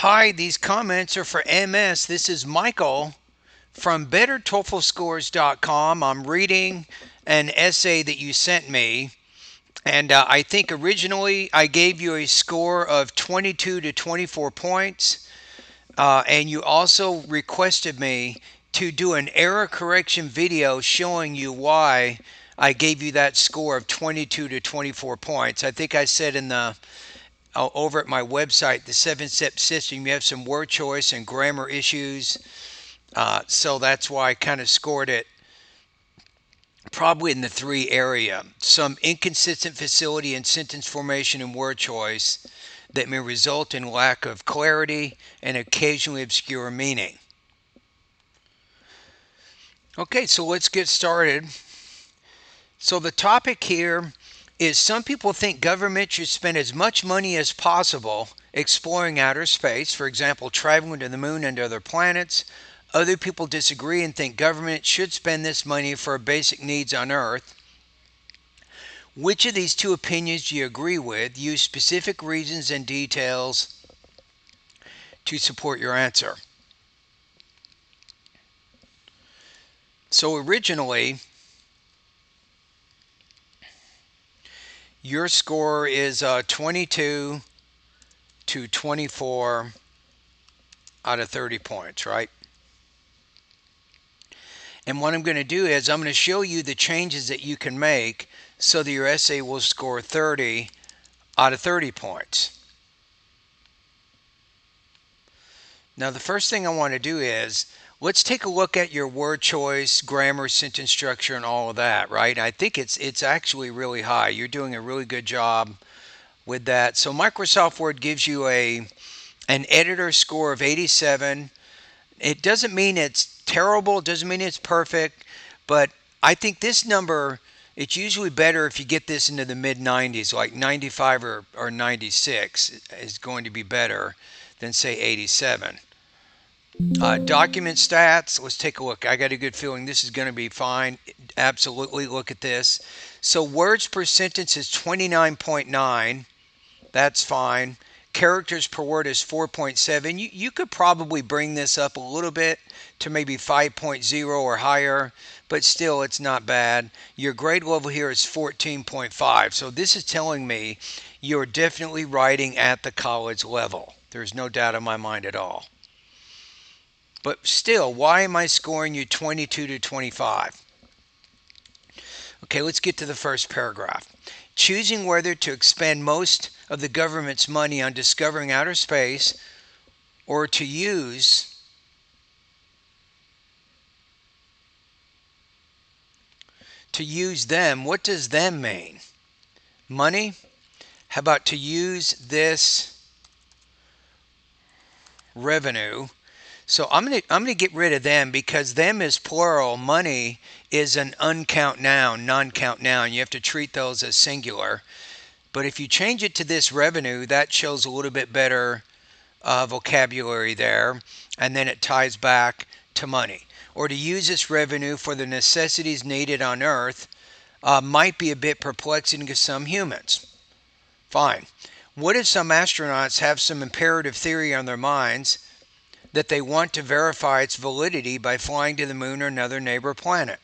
Hi, these comments are for MS. This is Michael from bettertoeflscores.com. I'm reading an essay that you sent me, and I think originally I gave you a score of 22 to 24 points, and you also requested me to do an error correction video showing you why I gave you that score of 22 to 24 points. I think I said in the over at my website, the 7-step system, you have some word choice and grammar issues. So that's why I kind of scored it probably in the 3 area. Some inconsistent facility in sentence formation and word choice that may result in lack of clarity and occasionally obscure meaning. Okay, so let's get started. So the topic here is some people think government should spend as much money as possible exploring outer space, for example, traveling to the moon and other planets. Other people disagree and think government should spend this money for basic needs on Earth. Which of these two opinions do you agree with? Use specific reasons and details to support your answer. So originally, your score is 22 to 24 out of 30 points, right? And what I'm going to do is I'm going to show you the changes that you can make so that your essay will score 30 out of 30 points. Now, the first thing I want to do is let's take a look at your word choice, grammar, sentence structure, and all of that, right? I think it's actually really high. You're doing a really good job with that. So Microsoft Word gives you an editor score of 87. It doesn't mean it's terrible, it doesn't mean it's perfect, but I think this number, it's usually better if you get this into the mid 90s, like 95 or 96 is going to be better than say 87. Document stats, let's take a look. I got a good feeling this is going to be fine. Absolutely, look at this. So words per sentence is 29.9. That's fine. Characters per word is 4.7. You could probably bring this up a little bit to maybe 5.0 or higher, but still it's not bad. Your grade level here is 14.5. So this is telling me you're definitely writing at the college level. There's no doubt in my mind at all. But still, why am I scoring you 22 to 25? Okay, let's get to the first paragraph. Choosing whether to expend most of the government's money on discovering outer space or to use them. What does them mean? Money? How about to use this revenue? So I'm gonna get rid of them because them is plural. Money is an uncount noun, non-count noun. You have to treat those as singular. But if you change it to this revenue, that shows a little bit better vocabulary there, and then it ties back to money. Or to use this revenue for the necessities needed on Earth might be a bit perplexing to some humans. Fine. What if some astronauts have some imperative theory on their minds that they want to verify its validity by flying to the moon or another neighbor planet?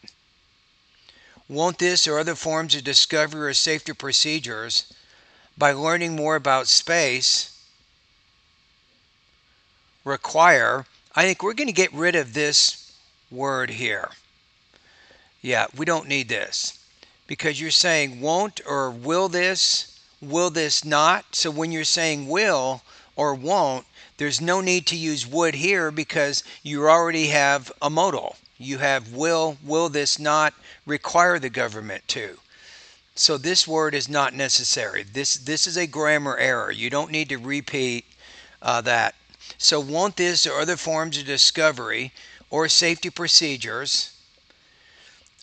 Won't this or other forms of discovery or safety procedures, by learning more about space, require? I think we're going to get rid of this word here. Yeah, we don't need this because you're saying won't or will this not? So when you're saying will or won't, there's no need to use would here because you already have a modal. You have will this not require the government to. So this word is not necessary. This is a grammar error. You don't need to repeat that. So won't this or other forms of discovery or safety procedures,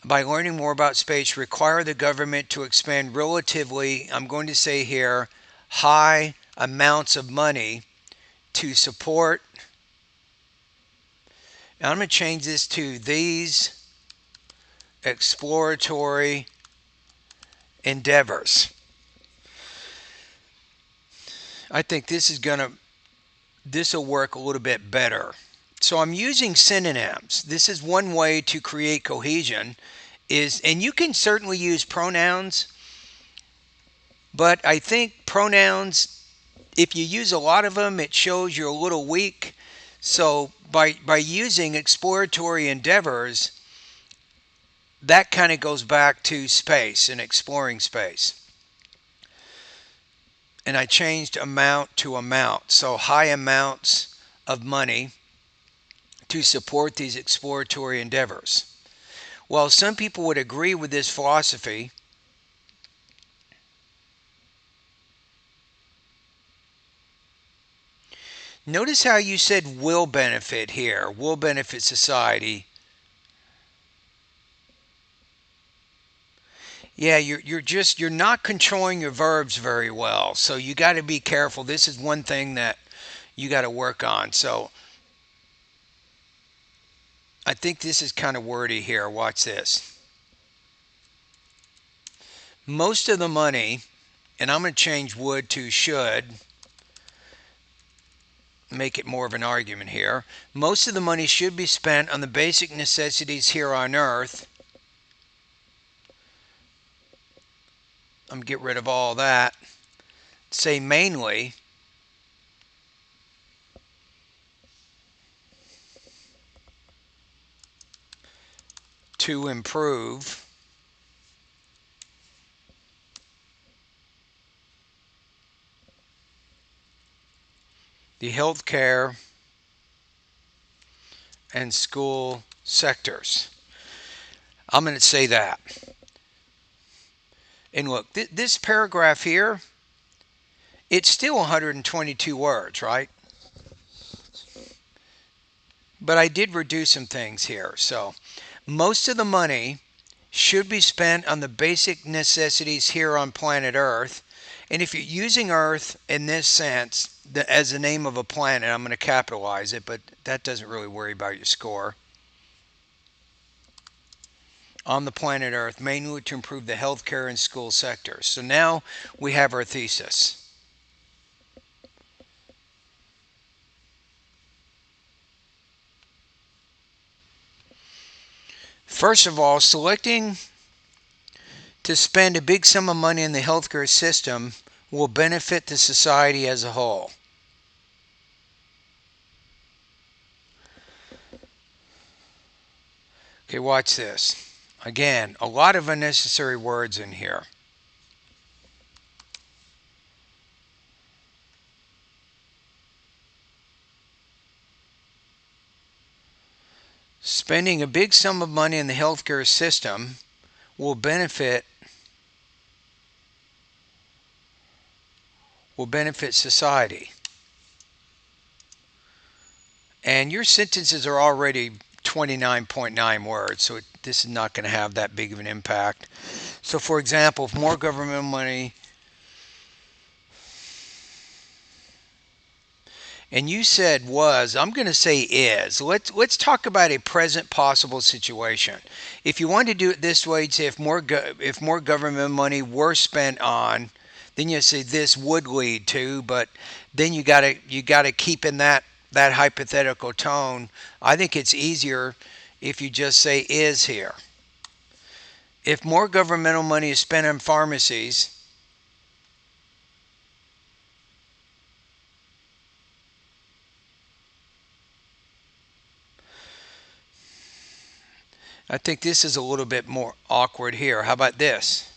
by learning more about space, require the government to expend relatively, I'm going to say here, high amounts of money to support, and I'm going to change this to these exploratory endeavors. I think this is going to this will work a little bit better. So I'm using synonyms. This is one way to create cohesion is, and you can certainly use pronouns, but I think pronouns, if you use a lot of them, it shows you're a little weak. So by using exploratory endeavors, that kind of goes back to space and exploring space. And I changed amount to amount. So high amounts of money to support these exploratory endeavors. While some people would agree with this philosophy, notice how you said will benefit here, will benefit society. Yeah, you're not controlling your verbs very well. So you got to be careful. This is one thing that you got to work on. So I think this is kind of wordy here. Watch this. Most of the money, and I'm going to change would to should, make it more of an argument here. Most of the money should be spent on the basic necessities here on earth. I'm going to get rid of all that. Say mainly to improve the healthcare and school sectors. I'm going to say that. And look, this paragraph here, it's still 122 words, right? But I did reduce some things here. So most of the money should be spent on the basic necessities here on planet Earth. And if you're using Earth in this sense, as the name of a planet, I'm going to capitalize it, but that doesn't really worry about your score. On the planet Earth, mainly to improve the healthcare and school sectors. So now we have our thesis. First of all, selecting to spend a big sum of money in the healthcare system will benefit the society as a whole. Okay, watch this. Again, a lot of unnecessary words in here. Spending a big sum of money in the healthcare system will benefit society. And your sentences are already 29.9 words, so this is not going to have that big of an impact. So for example, if more government money, and you said was, I'm going to say is. Let's talk about a present possible situation. If you want to do it this way, you'd say if more government money were spent on, then you say this would lead to, but then you gotta keep in that hypothetical tone. I think it's easier if you just say is here. If more governmental money is spent on pharmacies, I think this is a little bit more awkward here. How about this?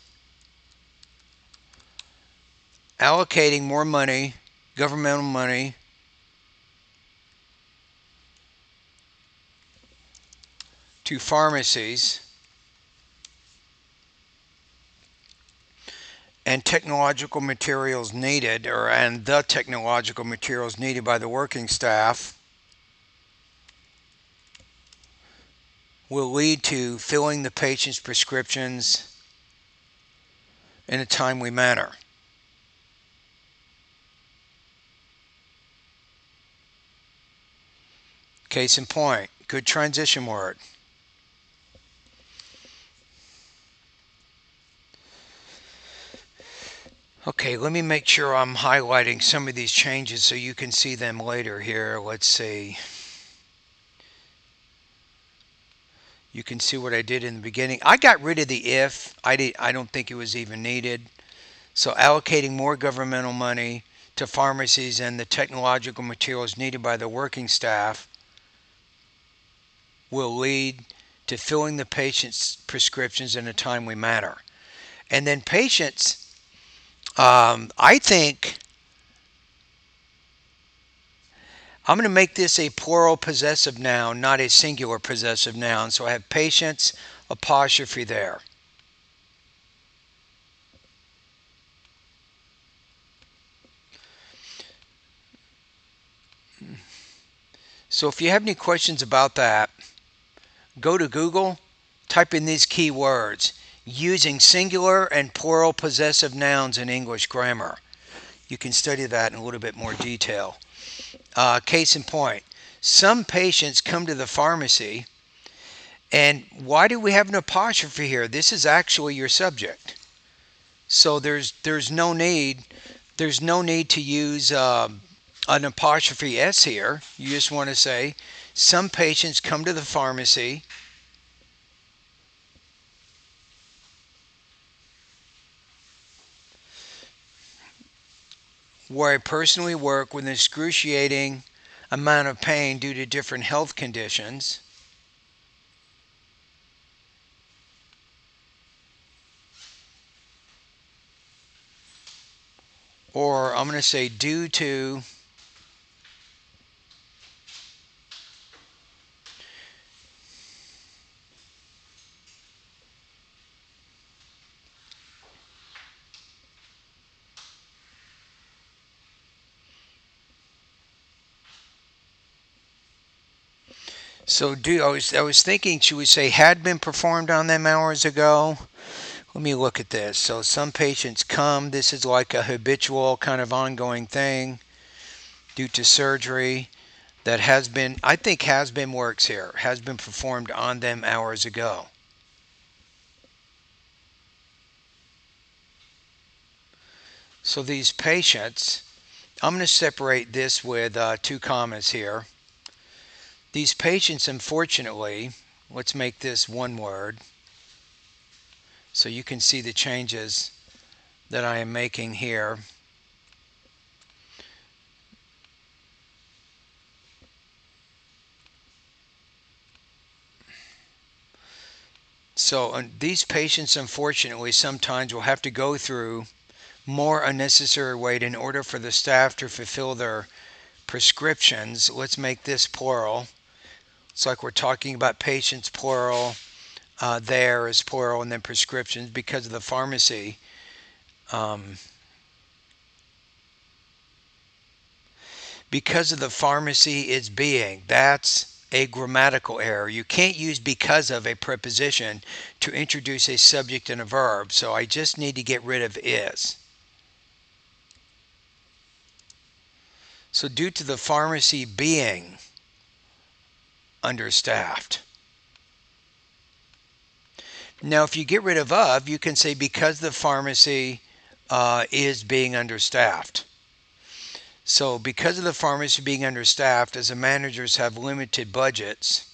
Allocating more money, governmental money, to pharmacies and technological materials needed, and the technological materials needed by the working staff will lead to filling the patient's prescriptions in a timely manner. Case in point, good transition word. Okay, let me make sure I'm highlighting some of these changes so you can see them later here. Let's see. You can see what I did in the beginning. I got rid of the if. I don't think it was even needed. So allocating more governmental money to pharmacies and the technological materials needed by the working staff will lead to filling the patient's prescriptions in a timely manner. And then patients, I think I'm going to make this a plural possessive noun, not a singular possessive noun. So I have patients, apostrophe there. So if you have any questions about that, go to Google, type in these keywords using singular and plural possessive nouns in English grammar. You can study that in a little bit more detail. Case in point, some patients come to the pharmacy, and why do we have an apostrophe here? This is actually your subject. So there's no need to use an apostrophe s here. You just want to say some patients come to the pharmacy where I personally work with an excruciating amount of pain due to different health conditions. Or I'm going to say due to so do I was thinking should we say had been performed on them hours ago? Let me look at this. So some patients come, this is like a habitual kind of ongoing thing due to surgery that has been, I think has been works here, has been performed on them hours ago. So these patients, I'm going to separate this with two commas here. These patients, unfortunately, let's make this one word so you can see the changes that I am making here. So these patients, unfortunately, sometimes will have to go through more unnecessary weight in order for the staff to fulfill their prescriptions. Let's make this plural. It's like we're talking about patients, plural. There is plural, and then prescriptions because of the pharmacy. Um, because of the pharmacy is being. That's a grammatical error. You can't use because of a preposition to introduce a subject and a verb. So I just need to get rid of is. So due to the pharmacy being understaffed. Now, if you get rid of, you can say because the pharmacy is being understaffed. So, because of the pharmacy being understaffed, as the managers have limited budgets,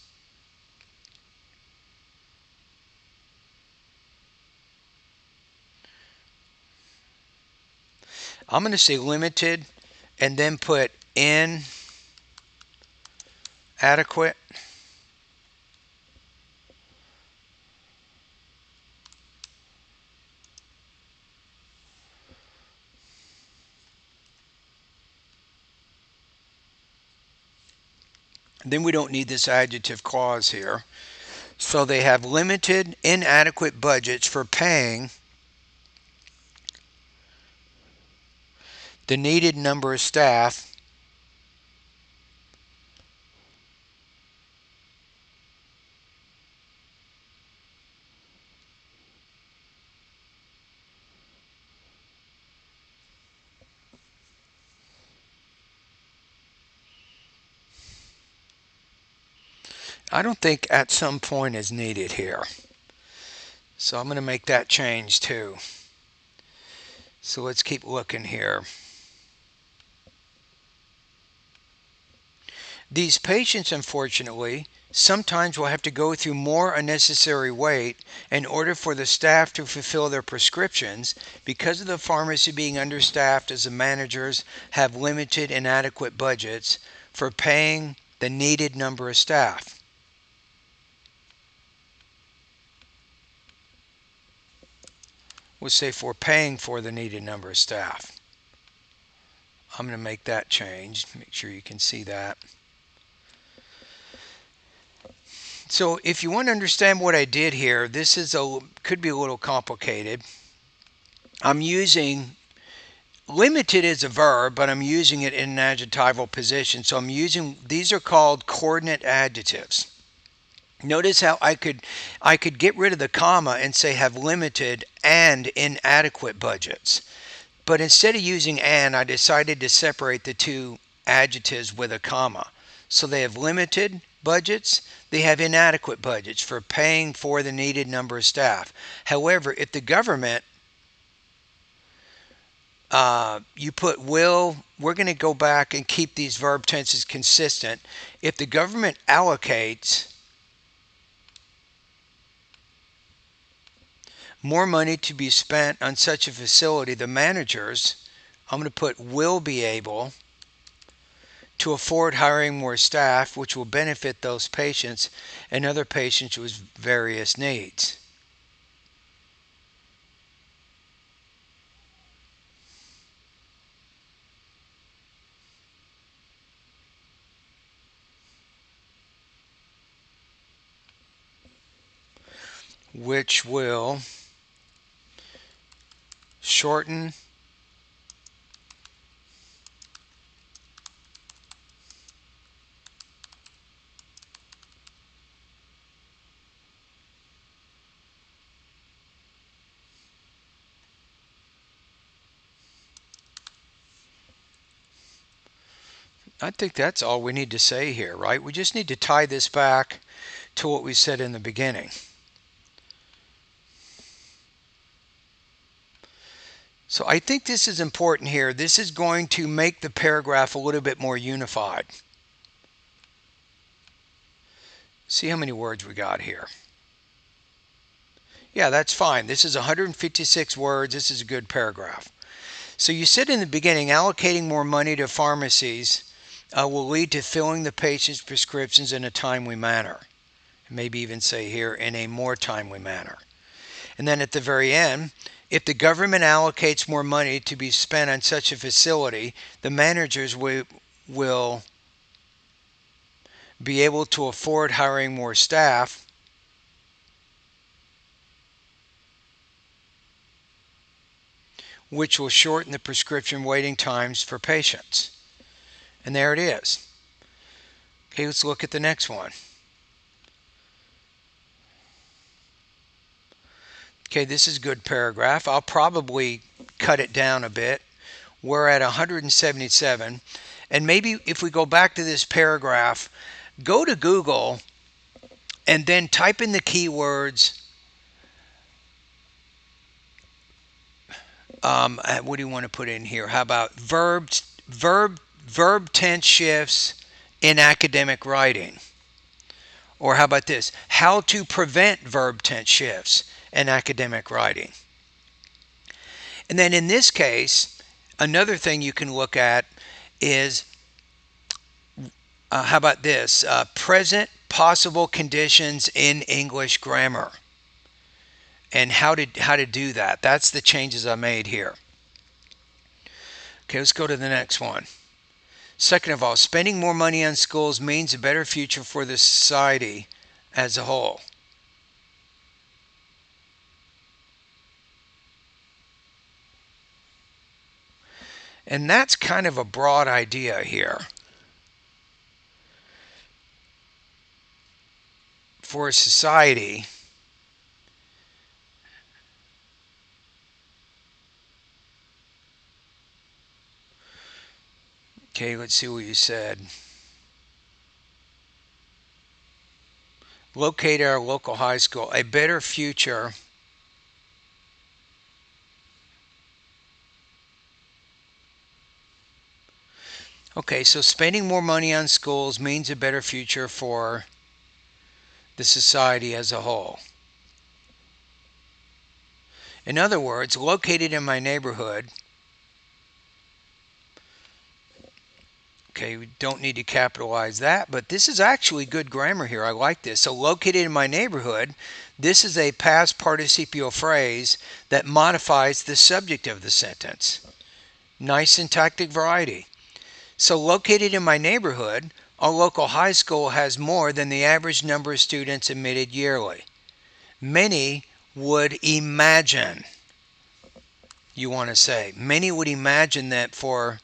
I'm going to say limited and then put inadequate. Then we don't need this adjective clause here. So they have limited, inadequate budgets for paying the needed number of staff I don't think at some point is needed here. So I'm going to make that change too. So let's keep looking here. These patients, unfortunately, sometimes will have to go through more unnecessary wait in order for the staff to fulfill their prescriptions because of the pharmacy being understaffed, as the managers have limited inadequate budgets for paying the needed number of staff. We'll say for paying for the needed number of staff. I'm going to make that change. Make sure you can see that. So if you want to understand what I did here, this could be a little complicated. I'm using limited as a verb, but I'm using it in an adjectival position. So these are called coordinate adjectives. Notice how I could get rid of the comma and say have limited and inadequate budgets. But instead of using and, I decided to separate the two adjectives with a comma. So they have limited budgets, they have inadequate budgets for paying for the needed number of staff. However, if the government, you put will, we're going to go back and keep these verb tenses consistent. If the government allocates more money to be spent on such a facility, the managers, I'm going to put will be able to afford hiring more staff, which will benefit those patients and other patients with various needs. Which will shorten I think that's all we need to say here, right? We just need to tie this back to what we said in the beginning. So I think this is important here. This is going to make the paragraph a little bit more unified. See how many words we got here. Yeah, that's fine. This is 156 words. This is a good paragraph. So you said in the beginning, allocating more money to pharmacies will lead to filling the patient's prescriptions in a timely manner. Maybe even say here, in a more timely manner. And then at the very end, if the government allocates more money to be spent on such a facility, the managers will be able to afford hiring more staff, which will shorten the prescription waiting times for patients. And there it is. Okay, let's look at the next one. Okay, this is a good paragraph. I'll probably cut it down a bit. We're at 177. And maybe if we go back to this paragraph, go to Google and then type in the keywords. What do you want to put in here? How about verb tense shifts in academic writing? Or how about this? How to prevent verb tense shifts in academic writing? And then in this case, another thing you can look at is how about this? Present possible conditions in English grammar. And how to do that. That's the changes I made here. Okay, let's go to the next one. Second of all, spending more money on schools means a better future for the society as a whole. And that's kind of a broad idea here. For a society, okay, let's see what you said. Locate our local high school. A better future Okay, so spending more money on schools means a better future for the society as a whole. In other words, located in my neighborhood, okay, we don't need to capitalize that, but this is actually good grammar here. I like this. So, located in my neighborhood, this is a past participial phrase that modifies the subject of the sentence. Nice syntactic variety. So, located in my neighborhood, our local high school has more than the average number of students admitted yearly. Many would imagine, you want to say, many would imagine that for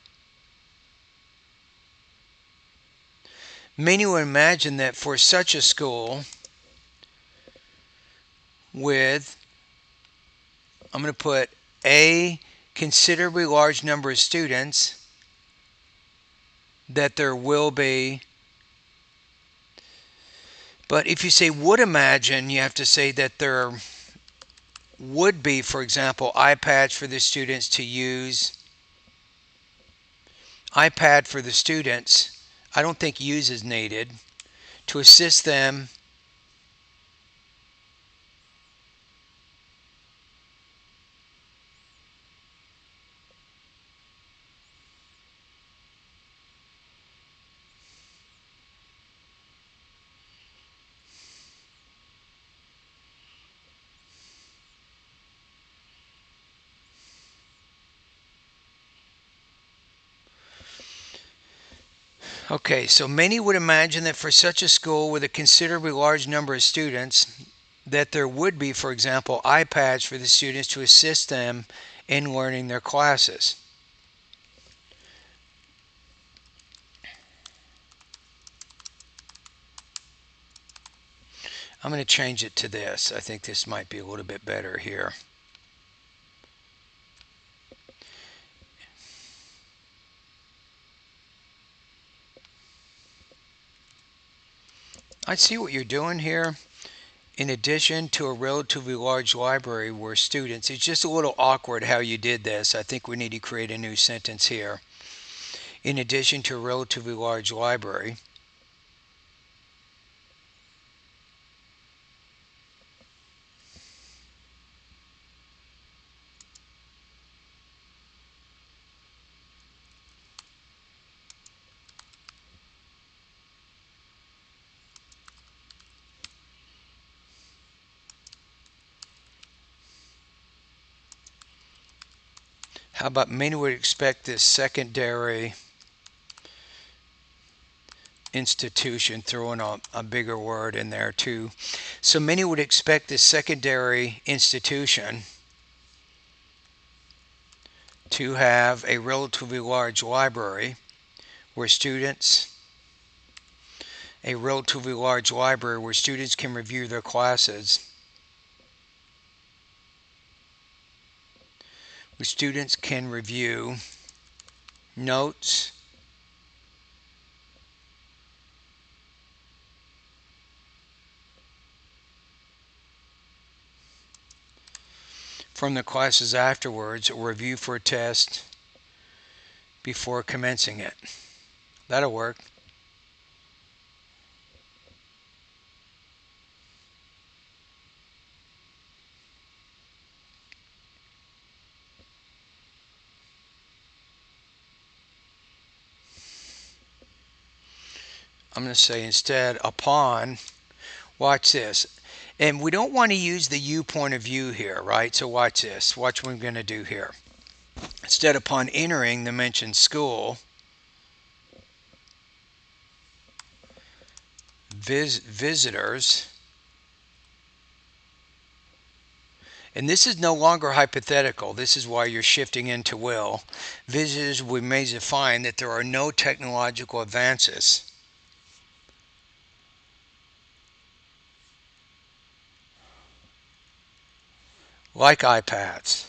Many would imagine that for such a school with, I'm going to put a considerably large number of students, that there will be. But if you say would imagine, you have to say that there would be, for example, iPads for the students to use. iPad for the students, I don't think use is needed, to assist them. Okay, so many would imagine that for such a school with a considerably large number of students, that there would be, for example, iPads for the students to assist them in learning their classes. I'm going to change it to this. I think this might be a little bit better here. I see what you're doing here. In addition to a relatively large library where students, it's just a little awkward how you did this. I think we need to create a new sentence here. In addition to a relatively large library, how about many would expect this secondary institution, throwing a bigger word in there too. So many would expect this secondary institution to have a relatively large library where students, a relatively large library where students can review their classes, where students can review notes from the classes afterwards, or review for a test before commencing it. That'll work. I'm going to say instead upon, watch this. And we don't want to use the you point of view here, right? So watch this. Watch what I'm going to do here. Instead, upon entering the mentioned school, visitors, and this is no longer hypothetical. This is why you're shifting into will. Visitors will be amazed to find that there are no technological advances like iPads.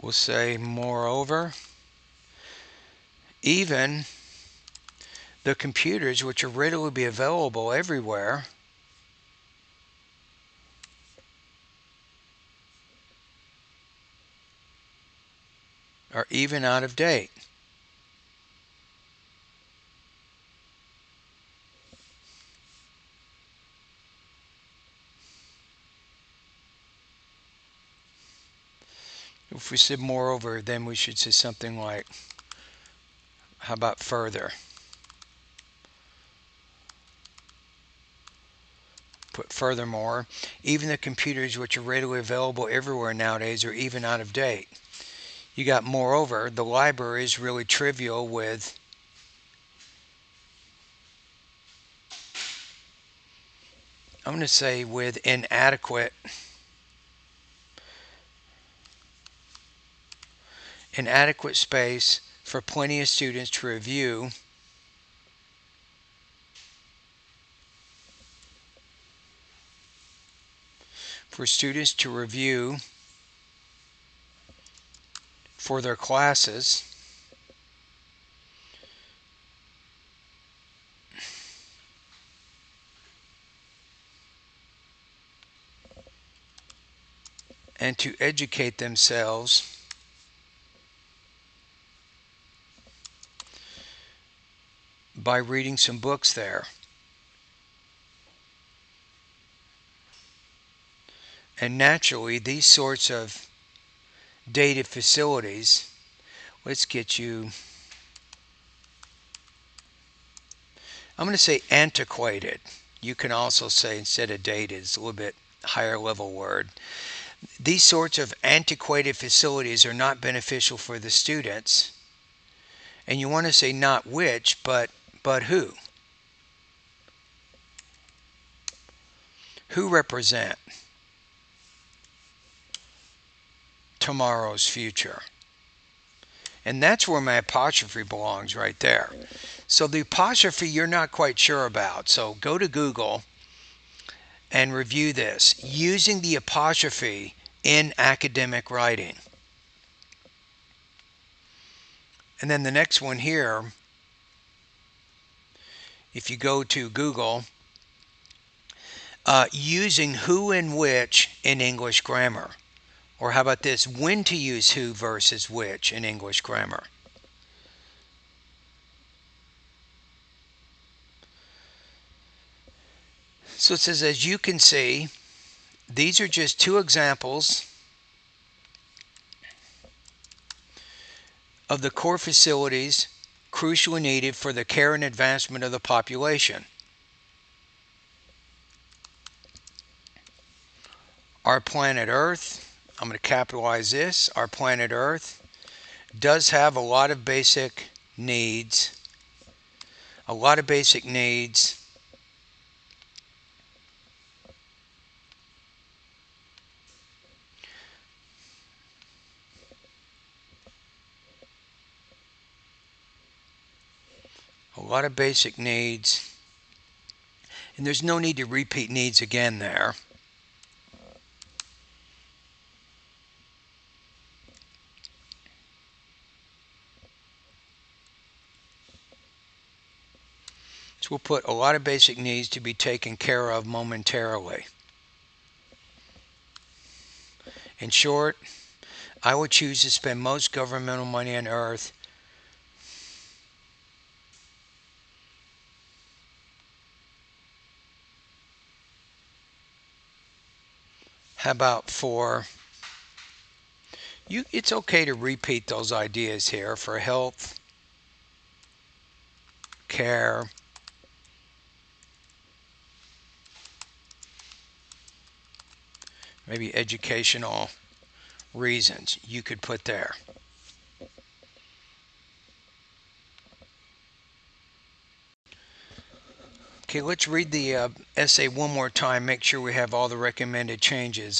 We'll say, moreover, even the computers which are readily be available everywhere are even out of date. If we said moreover, then we should say something like, how about further? Put furthermore, even the computers which are readily available everywhere nowadays are even out of date. You got moreover, the library is really trivial with I'm going to say with inadequate space for plenty of students to review for their classes and to educate themselves by reading some books there. And naturally, these sorts of data facilities, let's get you, I'm going to say antiquated. You can also say instead of dated, it's a little bit higher level word. These sorts of antiquated facilities are not beneficial for the students. And you want to say not which, but who? Who represent tomorrow's future? And that's where my apostrophe belongs right there. So the apostrophe you're not quite sure about. So go to Google and review this. Using the apostrophe in academic writing. And then the next one here, if you go to Google, using who and which in English grammar. Or how about this? When to use who versus which in English grammar. So it says, as you can see, these are just two examples of the core facilities crucially needed for the care and advancement of the population. Our planet Earth, I'm going to capitalize this, our planet Earth does have a lot of basic needs, a lot of basic needs a lot of basic needs, and there's no need to repeat needs again there. So we'll put a lot of basic needs to be taken care of momentarily. In short, I would choose to spend most governmental money on Earth how about for you? It's okay to repeat those ideas here for health, care, maybe educational reasons you could put there. Okay, let's read the essay one more time, make sure we have all the recommended changes.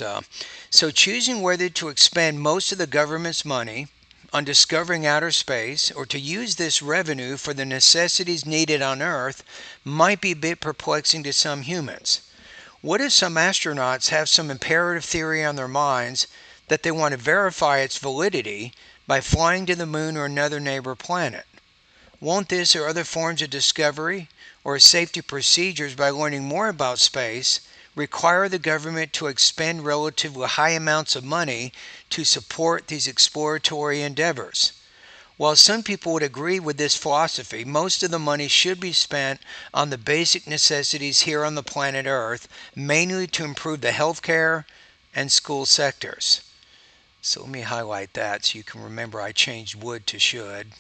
So choosing whether to expend most of the government's money on discovering outer space or to use this revenue for the necessities needed on Earth might be a bit perplexing to some humans. What if some astronauts have some imperative theory on their minds that they want to verify its validity by flying to the moon or another neighbor planet? Won't this or other forms of discovery or safety procedures by learning more about space require the government to expend relatively high amounts of money to support these exploratory endeavors? While some people would agree with this philosophy, most of the money should be spent on the basic necessities here on the planet Earth, mainly to improve the healthcare and school sectors. So let me highlight that so you can remember I changed would to should.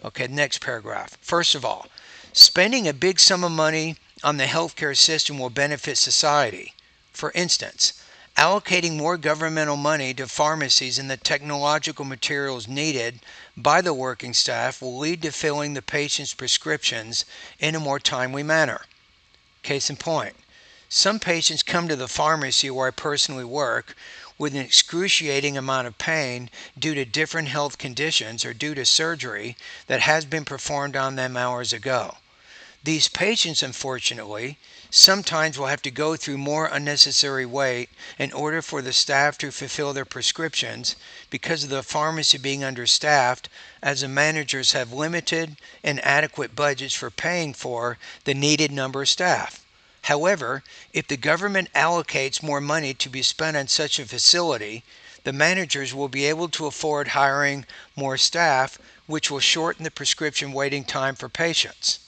Okay, next paragraph. First of all, spending a big sum of money on the healthcare system will benefit society. For instance, allocating more governmental money to pharmacies and the technological materials needed by the working staff will lead to filling the patient's prescriptions in a more timely manner. Case in point, some patients come to the pharmacy where I personally work with an excruciating amount of pain due to different health conditions or due to surgery that has been performed on them hours ago. These patients, unfortunately, sometimes will have to go through more unnecessary wait in order for the staff to fulfill their prescriptions because of the pharmacy being understaffed, as the managers have limited and adequate budgets for paying for the needed number of staff. However, if the government allocates more money to be spent on such a facility, the managers will be able to afford hiring more staff, which will shorten the prescription waiting time for patients.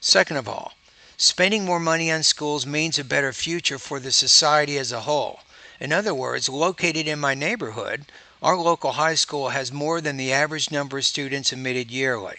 Second of all, spending more money on schools means a better future for the society as a whole. In other words, located in my neighborhood, our local high school has more than the average number of students admitted yearly.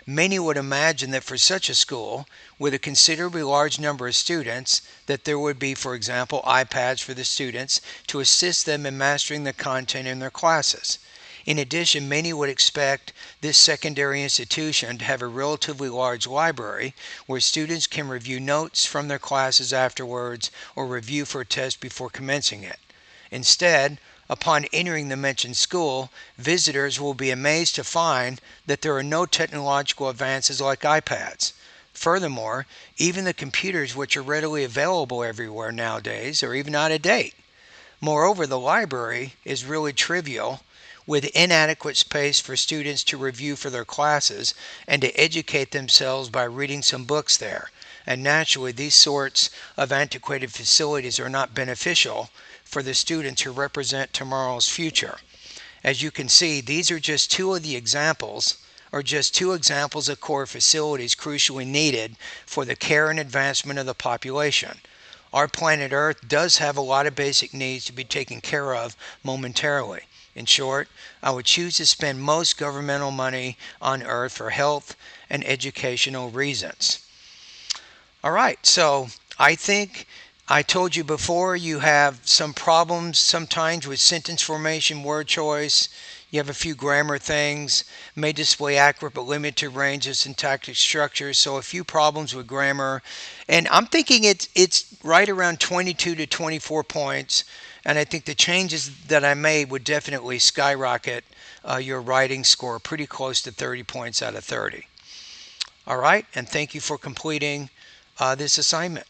Many would imagine that for such a school, with a considerably large number of students, that there would be, for example, iPads for the students to assist them in mastering the content in their classes. In addition, many would expect this secondary institution to have a relatively large library where students can review notes from their classes afterwards or review for a test before commencing it. Instead, upon entering the mentioned school, visitors will be amazed to find that there are no technological advances like iPads. Furthermore, even the computers which are readily available everywhere nowadays are even out of date. Moreover, the library is really trivial, with inadequate space for students to review for their classes and to educate themselves by reading some books there. And naturally, these sorts of antiquated facilities are not beneficial for the students who represent tomorrow's future. As you can see, these are just two of the examples, or just two examples of core facilities crucially needed for the care and advancement of the population. Our planet Earth does have a lot of basic needs to be taken care of momentarily. In short, I would choose to spend most governmental money on Earth for health and educational reasons. All right, so I think I told you before you have some problems sometimes with sentence formation, word choice. You have a few grammar things, may display accurate but limited range of syntactic structures, so a few problems with grammar. And I'm thinking it's right around 22 to 24 points, and I think the changes that I made would definitely skyrocket your writing score pretty close to 30 points out of 30. All right, and thank you for completing this assignment.